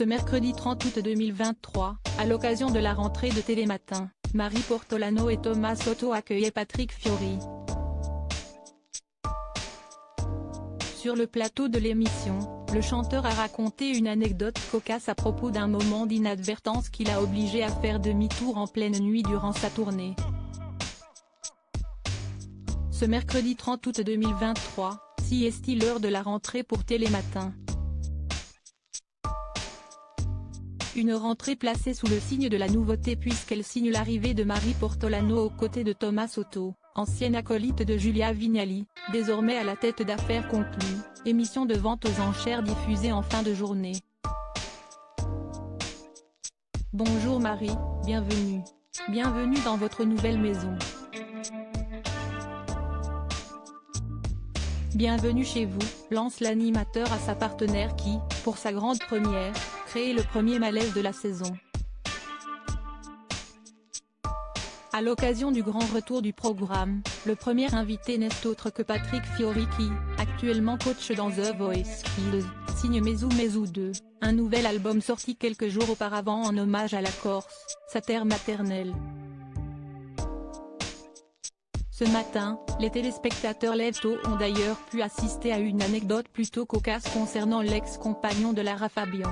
Ce mercredi 30 août 2023, à l'occasion de la rentrée de Télématin, Marie Portolano et Thomas Soto accueillaient Patrick Fiori. Sur le plateau de l'émission, le chanteur a raconté une anecdote cocasse à propos d'un moment d'inadvertance qui l'a obligé à faire demi-tour en pleine nuit durant sa tournée. Ce mercredi 30 août 2023, est l'heure de la rentrée pour Télématin. Une rentrée placée sous le signe de la nouveauté puisqu'elle signe l'arrivée de Marie Portolano aux côtés de Thomas Soto, ancienne acolyte de Julia Vignali, désormais à la tête d'Affaires conclues, émission de vente aux enchères diffusée en fin de journée. Bonjour Marie, bienvenue. Bienvenue dans votre nouvelle maison. Bienvenue chez vous, lance l'animateur à sa partenaire qui, pour sa grande première, crée le premier malaise de la saison. À l'occasion du grand retour du programme, le premier invité n'est autre que Patrick Fiori qui, actuellement coach dans The Voice Kids, signe Mes ou 2, un nouvel album sorti quelques jours auparavant en hommage à la Corse, sa terre maternelle. Ce matin, les téléspectateurs lève-tôt ont d'ailleurs pu assister à une anecdote plutôt cocasse concernant l'ex-compagnon de Lara Fabian.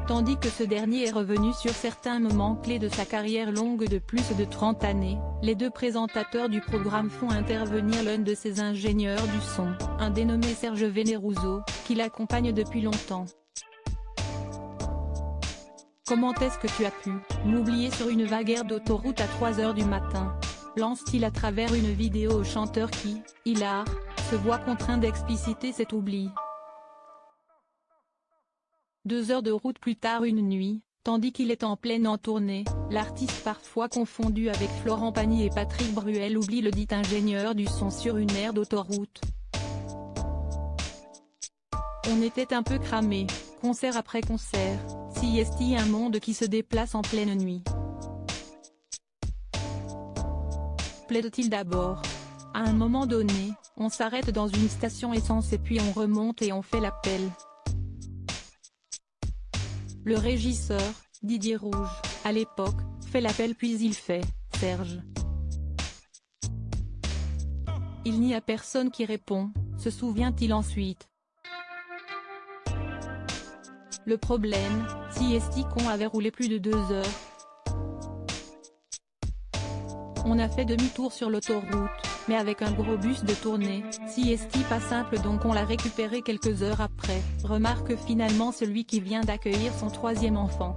Tandis que ce dernier est revenu sur certains moments clés de sa carrière longue de plus de 30 années, les deux présentateurs du programme font intervenir l'un de ses ingénieurs du son, un dénommé Serge Veneruso, qui l'accompagne depuis longtemps. Comment est-ce que tu as pu m'oublier sur une vague aire d'autoroute à 3 h du matin? Lance-t-il à travers une vidéo au chanteur qui, hilar, se voit contraint d'expliciter cet oubli. 2 heures de route plus tard une nuit, tandis qu'il est en pleine en tournée, l'artiste parfois confondu avec Florent Pagny et Patrick Bruel oublie le dit ingénieur du son sur une aire d'autoroute. On était un peu cramé, concert après concert, un monde qui se déplace en pleine nuit. Plaide-t-il d'abord. À un moment donné, on s'arrête dans une station essence et puis on remonte et on fait l'appel. Le régisseur, Didier Rouge, à l'époque, fait l'appel puis il fait « Serge ». Il n'y a personne qui répond, se souvient-il ensuite. Le problème, qu'on avait roulé plus de 2 heures. On a fait demi-tour sur l'autoroute, mais avec un gros bus de tournée, pas simple donc on l'a récupéré quelques heures après, remarque finalement celui qui vient d'accueillir son 3e enfant.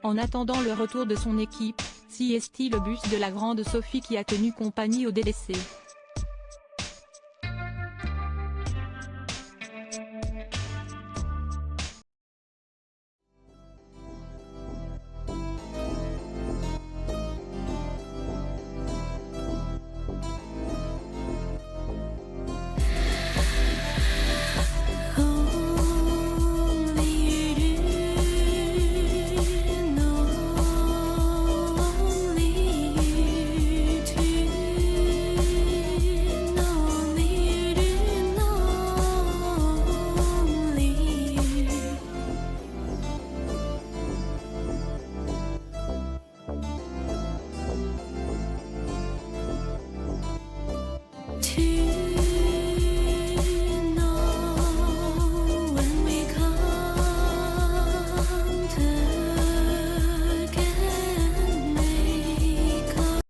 En attendant le retour de son équipe, le bus de la grande Sophie qui a tenu compagnie au délaissé.